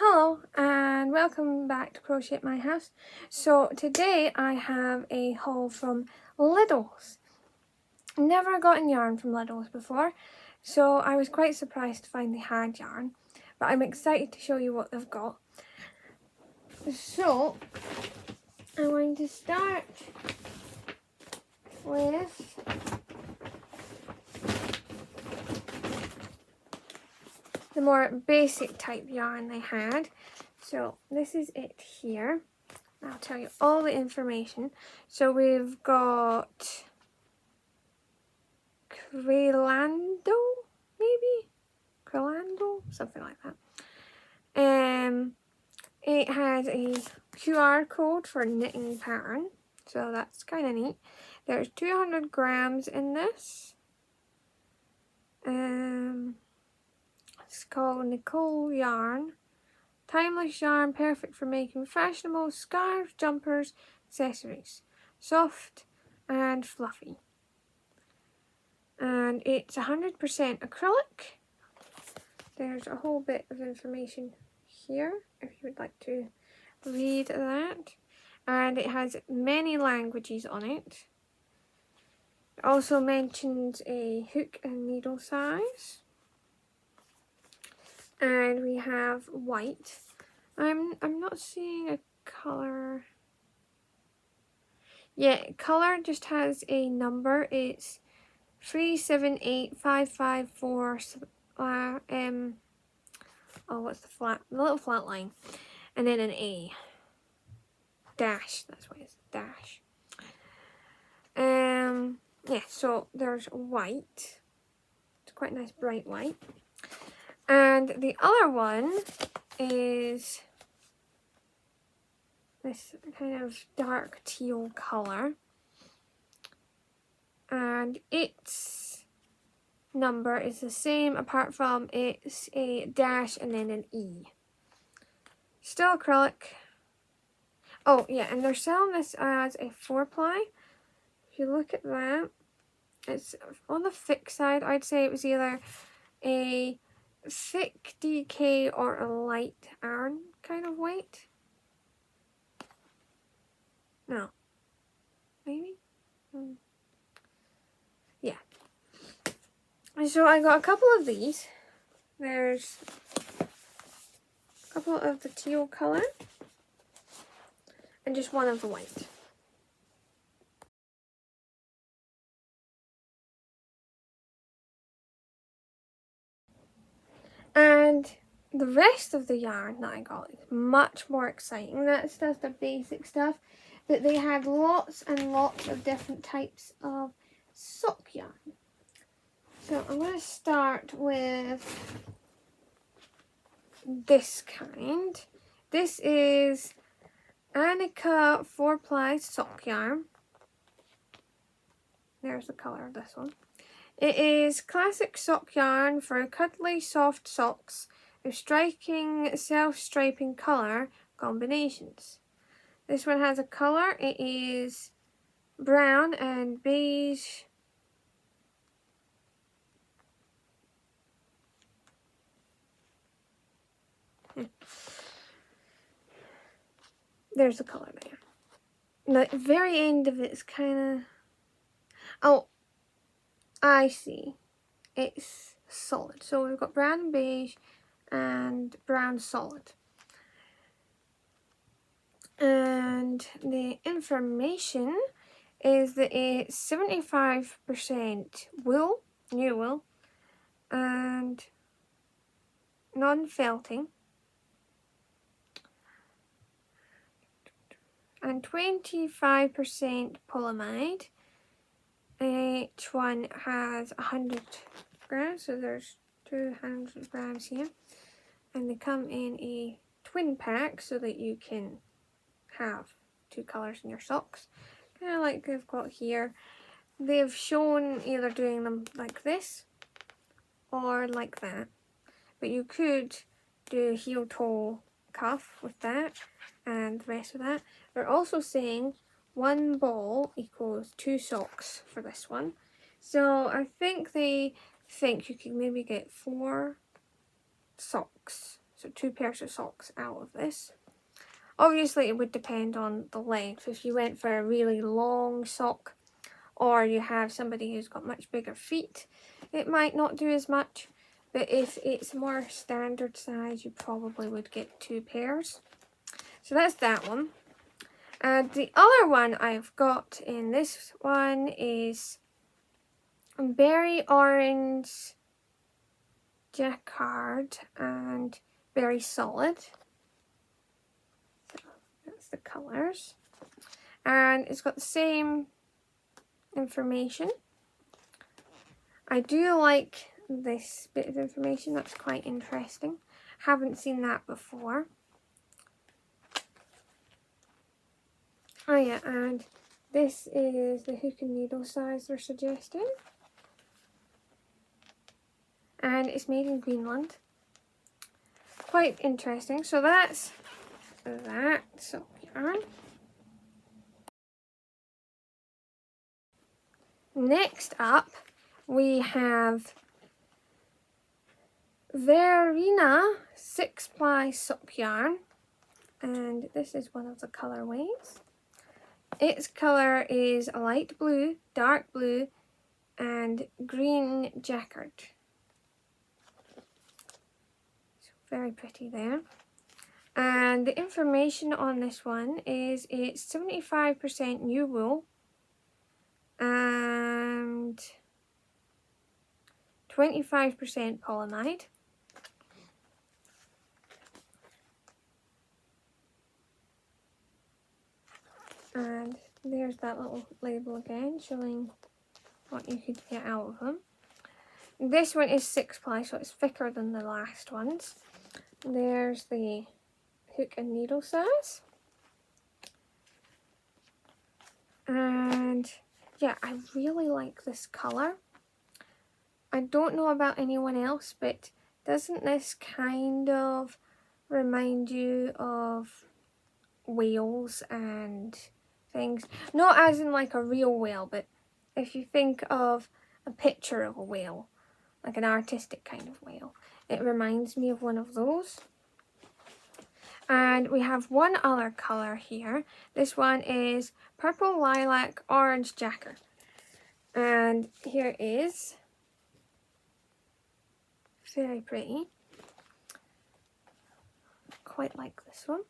Hello and welcome back to Crochet at My House. So today I have a haul from Lidl's. Never gotten yarn from Lidl's before, so I was quite surprised to find they had yarn, but I'm excited to show you what they've got. So I'm going to start with the more basic type yarn they had. So this is it here. I'll tell you all the information. So we've got Crelando, maybe? Crelando? Something like that. It has a QR code for knitting pattern, so that's kind of neat. There's 200 grams in this. It's called Nicole Yarn. Timeless yarn, perfect for making fashionable scarves, jumpers, accessories. Soft and fluffy. And it's 100% acrylic. There's a whole bit of information here if you would like to read that. And it has many languages on it. It also mentions a hook and needle size. And we have white. I'm not seeing a colour. Yeah, colour just has a number. It's 378554. What's the little flat line, and then an A dash. That's why it's dash. Yeah. So there's white. It's quite nice, bright white. And the other one is this kind of dark teal color, and its number is the same apart from it's a dash and then an E. Still acrylic. Oh yeah, and they're selling this as a 4-ply. If you look at that, it's on the thick side. I'd say it was either a thick DK or a light iron kind of weight. No. Maybe? Yeah. And so I got a couple of these. There's a couple of the teal color and just one of the white. And the rest of the yarn that I got is much more exciting. That's just the basic stuff. But they had lots and lots of different types of sock yarn. So I'm going to start with this kind. This is Annika 4-ply sock yarn. There's the colour of this one. It is classic sock yarn for cuddly soft socks with striking self-striping colour combinations. This one has a colour. It is brown and beige. There's the colour there. The very end of it's kind of... Oh, I see. It's solid. So we've got brown and beige and brown solid. And the information is that it's 75% wool, new wool, and non-felting, and 25% polyamide. Each one has 100 grams, so there's 200 grams here, and they come in a twin pack so that you can have 2 colours in your socks, kind of like they've got here. They've shown either doing them like this or like that, but you could do heel toe cuff with that and the rest of that. They're also saying 1 ball equals 2 socks for this one, so I think they think you can maybe get 4 socks. So 2 pairs of socks out of this. Obviously it would depend on the length. If you went for a really long sock, or you have somebody who's got much bigger feet, it might not do as much. But if it's more standard size, you probably would get 2 pairs. So that's that one. And the other one I've got in this one is berry orange jacquard and berry solid. So that's the colours. And it's got the same information. I do like this bit of information, that's quite interesting. Haven't seen that before. Oh yeah, and this is the hook and needle size they're suggesting. And it's made in Greenland. Quite interesting. So that's that sock yarn. Next up, we have Verena 6-ply sock yarn, and this is one of the colorways. Its color is a light blue, dark blue, and green jacquard. So very pretty there. And the information on this one is it's 75% new wool and 25% polyamide. And there's that little label again showing what you could get out of them. This one is 6-ply, so it's thicker than the last ones. There's the hook and needle size. And yeah, I really like this colour. I don't know about anyone else, but doesn't this kind of remind you of whales and things? Not as in like a real whale, but if you think of a picture of a whale, like an artistic kind of whale, it reminds me of one of those. And we have one other colour here. This one is purple lilac orange jacquard. And here it is. Very pretty. Quite like this one.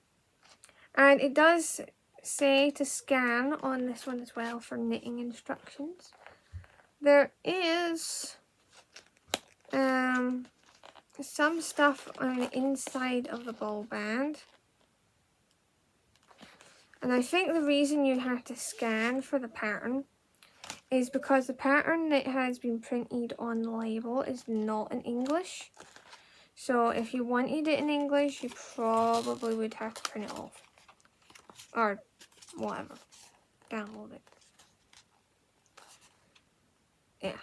And it does say to scan on this one as well for knitting instructions. There is some stuff on the inside of the ball band. And I think the reason you have to scan for the pattern is because the pattern that has been printed on the label is not in English. So if you wanted it in English, you probably would have to print it off. Or whatever. Download it. Yeah.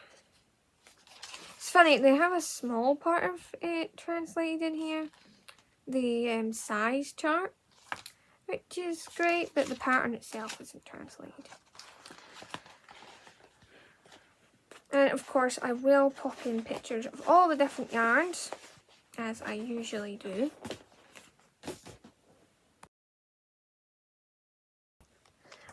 It's funny, they have a small part of it translated in here. The size chart, which is great, but the pattern itself isn't translated. And of course I will pop in pictures of all the different yarns, as I usually do.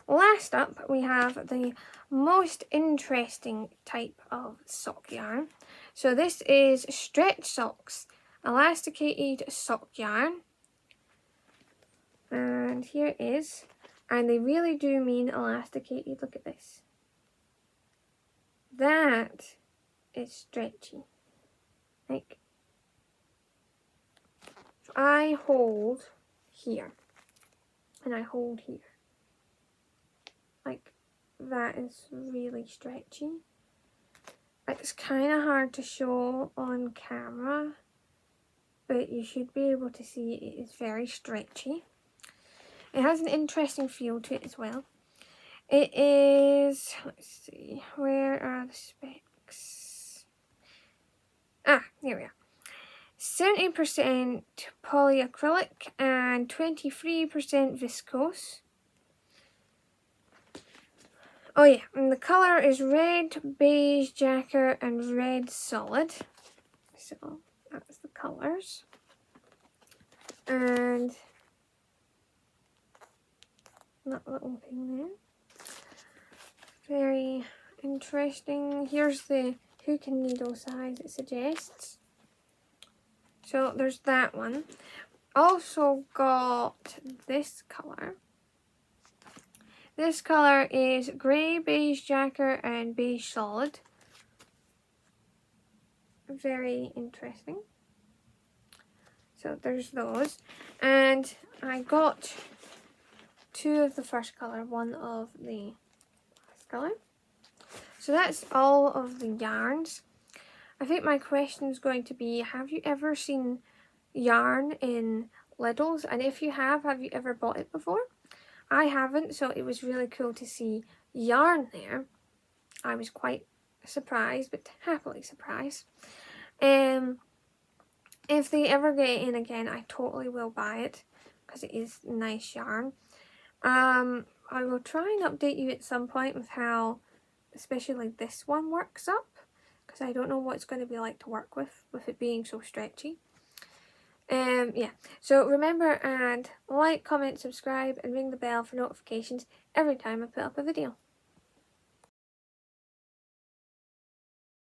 Last up, we have the most interesting type of sock yarn. So this is stretch socks, elasticated sock yarn. And here it is. And they really do mean elasticated. Look at this. That is stretchy. Like, so I hold here. And I hold here. Like, that is really stretchy. It's kind of hard to show on camera, but you should be able to see it is very stretchy. It has an interesting feel to it as well. It is, let's see, where are the specs? Ah, here we are. 70% polyacrylic and 23% viscose. Oh yeah, and the colour is red, beige jacquard and red solid. So that's the colours. And that little thing there. Very interesting. Here's the hook and needle size it suggests. So there's that one. Also got this colour. This colour is grey, beige jacker and beige solid. Very interesting. So there's those. And I got two of the first colour, one of the last colour. So that's all of the yarns. I think my question is going to be, have you ever seen yarn in Lidl's? And if you have you ever bought it before? I haven't, so it was really cool to see yarn there. I was quite surprised, but happily surprised. If they ever get in again, I totally will buy it because it is nice yarn. I will try and update you at some point with how, especially this one works up, because I don't know what it's going to be like to work with it being so stretchy. Yeah, so remember and like, comment, subscribe and ring the bell for notifications every time I put up a video.